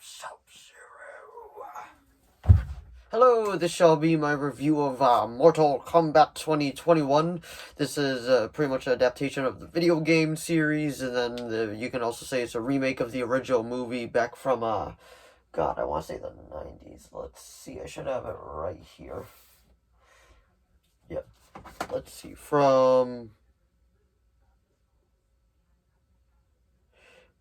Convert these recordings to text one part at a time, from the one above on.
Sub-Zero. Hello, this shall be my review of Mortal Kombat 2021. This is pretty much an adaptation of the video game series, and then you can also say it's a remake of the original movie back from, God, I want to say the 90s. Let's see, I should have it right here. Yep, let's see, from...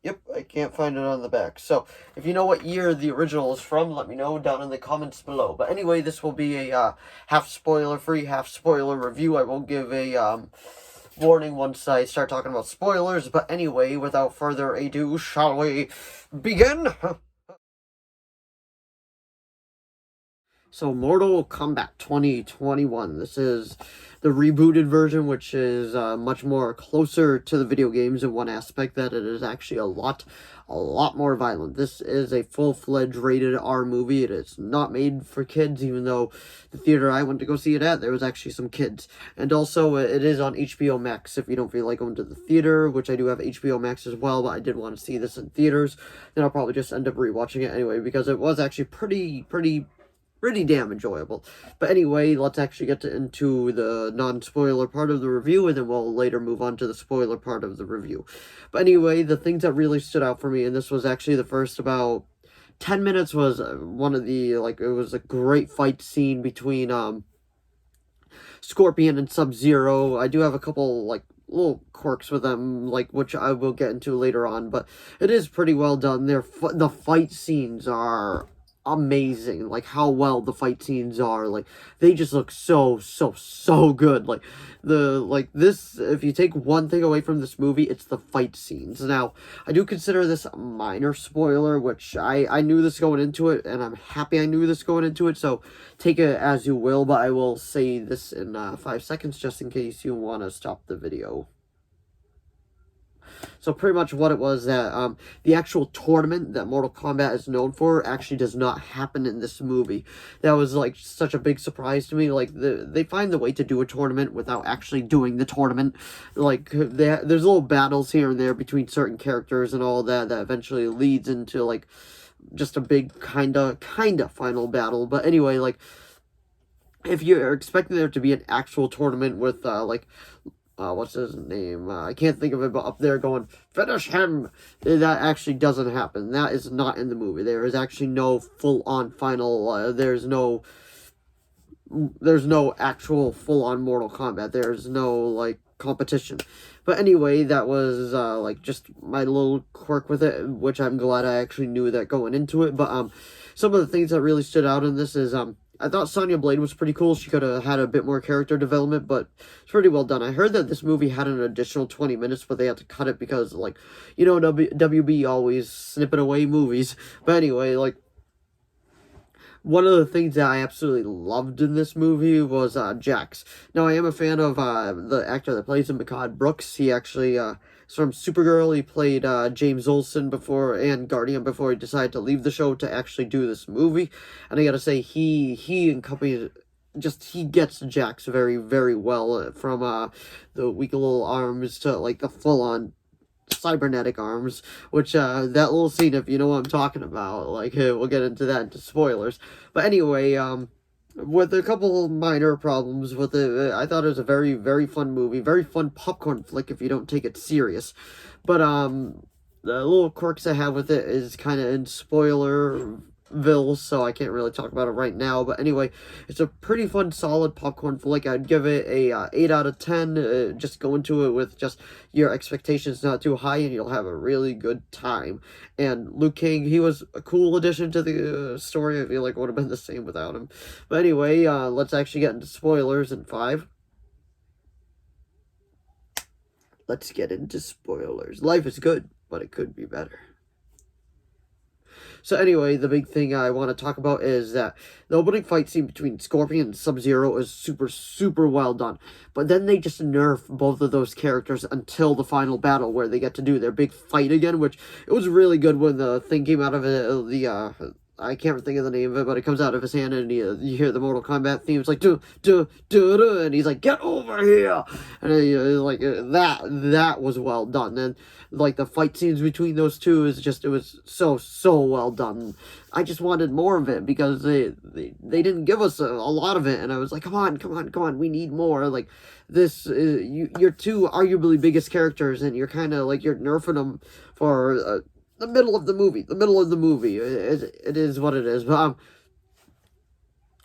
Yep, I can't find it on the back. So, if you know what year the original is from, let me know down in the comments below. But anyway, this will be a half spoiler-free, half spoiler review. I will give a warning once I start talking about spoilers. But anyway, without further ado, shall we begin? So, Mortal Kombat 2021. This is the rebooted version, which is much more closer to the video games in one aspect, that it is actually a lot more violent. This is a full-fledged rated R movie. It is not made for kids, even though the theater I went to go see it at, there was actually some kids. And also, it is on HBO Max if you don't feel like going to the theater, which I do have HBO Max as well, but I did want to see this in theaters. Then I'll probably just end up rewatching it anyway, because it was actually pretty damn enjoyable. But anyway, let's actually get into the non-spoiler part of the review, and then we'll later move on to the spoiler part of the review. But anyway, the things that really stood out for me, and this was actually the first about 10 minutes, was one of the, it was a great fight scene between Scorpion and Sub-Zero. I do have a couple, little quirks with them, which I will get into later on, but it is pretty well done. The fight scenes are amazing, how well the fight scenes are. They just look so good. This, if you take one thing away from this movie, it's the fight scenes. Now, I do consider this a minor spoiler, which I knew this going into it, and I'm happy I knew this going into it, so take it as you will, but I will say this in 5 seconds, just in case you want to stop the video. So pretty much what it was, that the actual tournament that Mortal Kombat is known for actually does not happen in this movie. That was such a big surprise to me. They find the way to do a tournament without actually doing the tournament. There's little battles here and there between certain characters and all that eventually leads into just a big kinda final battle. But anyway, if you're expecting there to be an actual tournament with what's his name? I can't think of it, but up there going, finish him! That actually doesn't happen. That is not in the movie. There is actually no full-on final, there's no actual full-on Mortal Kombat. There's no, competition. But anyway, that was, just my little quirk with it, which I'm glad I actually knew that going into it. But, some of the things that really stood out in this is, I thought Sonya Blade was pretty cool. She could have had a bit more character development, but it's pretty well done. I heard that this movie had an additional 20 minutes, but they had to cut it because, WB always snipping away movies. But anyway, one of the things that I absolutely loved in this movie was Jax. Now, I am a fan of the actor that plays him, Mehcad Brooks. He actually is from Supergirl. He played James Olsen before, and Guardian, before he decided to leave the show to actually do this movie. And I gotta say, he and company, he gets Jax very well, from the weak little arms to the full-on cybernetic arms, which that little scene, if you know what I'm talking about, we'll get into that into spoilers. But anyway, with a couple minor problems with it, I thought it was a very fun movie, very fun popcorn flick if you don't take it serious. But the little quirks I have with it is kind of in spoilerville, so I can't really talk about it right now. But anyway, it's a pretty fun, solid popcorn flick. I'd give it a 8 out of 10. Just go into it with just your expectations not too high, and you'll have a really good time. And Liu Kang, he was a cool addition to the story. I feel like it would have been the same without him. But anyway, let's actually get into spoilers in 5. Let's get into spoilers. Life is good, but it could be better. So anyway, the big thing I want to talk about is that the opening fight scene between Scorpion and Sub-Zero is super well done. But then they just nerf both of those characters until the final battle, where they get to do their big fight again, which it was really good when the thing came out of it, I can't think of the name of it, but it comes out of his hand, and you hear the Mortal Kombat theme. It's like, duh, duh, duh, duh, and he's like, get over here! And like, that was well done. And, like, the fight scenes between those two is just, it was so well done. I just wanted more of it, because they didn't give us a lot of it, and I was like, come on, we need more. Like, this, you're two arguably biggest characters, and you're kind of, like, you're nerfing them for, the middle of the movie. It is what it is. But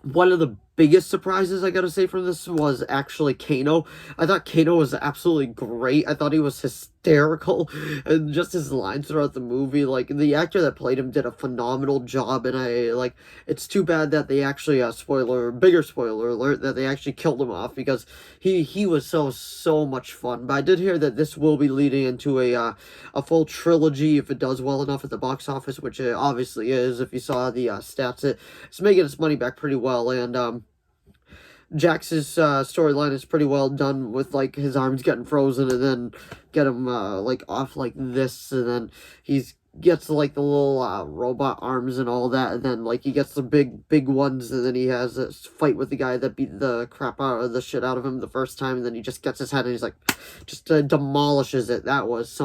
one of the biggest surprises, I gotta say, from this was actually Kano. I thought Kano was absolutely great. I thought he was hysterical, and just his lines throughout the movie. Like, the actor that played him did a phenomenal job, and it's too bad that they actually, bigger spoiler alert, that they actually killed him off, because he was so much fun. But I did hear that this will be leading into a full trilogy if it does well enough at the box office, which it obviously is. If you saw the stats, it's making its money back pretty well, and Jax's storyline is pretty well done, with, like, his arms getting frozen, and then get him, like, off like this, and then gets, like, the little, robot arms and all that, and then, like, he gets the big ones, and then he has this fight with the guy that beat the crap out of the shit out of him the first time, and then he just gets his head, and he's, like, just demolishes it. That was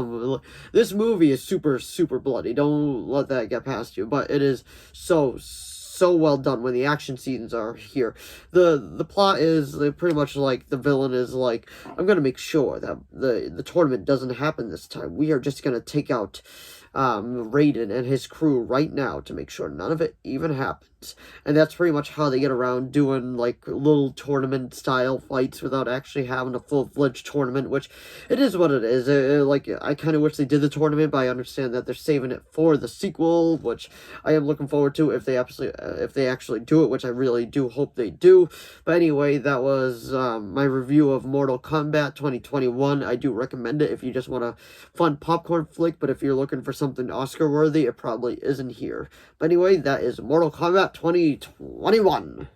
this movie is super bloody. Don't let that get past you, but it is so well done when the action scenes are here. The plot is pretty much like the villain is like, I'm gonna make sure that the tournament doesn't happen this time. We are just gonna take out Raiden and his crew right now to make sure none of it even happens. And that's pretty much how they get around doing, like, little tournament style fights without actually having a full-fledged tournament, which it is what it is. Like, I kind of wish they did the tournament, but I understand that they're saving it for the sequel, which I am looking forward to if they actually do it, which I really do hope they do. But anyway, that was my review of Mortal Kombat 2021. I do recommend it if you just want a fun popcorn flick, but if you're looking for something Oscar-worthy, it probably isn't here. But anyway, that is Mortal Kombat 2021.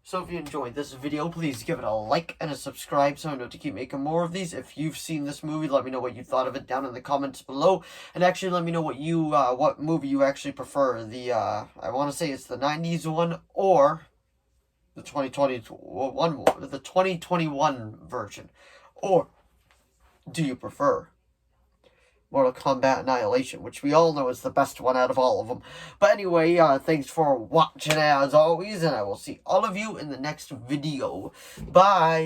So if you enjoyed this video, please give it a like and a subscribe so I know to keep making more of these. If you've seen this movie, let me know what you thought of it down in the comments below. And actually let me know what movie you actually prefer. I want to say it's the 90s one or the 2021 version. Or do you prefer Mortal Kombat Annihilation, which we all know is the best one out of all of them. But anyway, thanks for watching as always, and I will see all of you in the next video. Bye!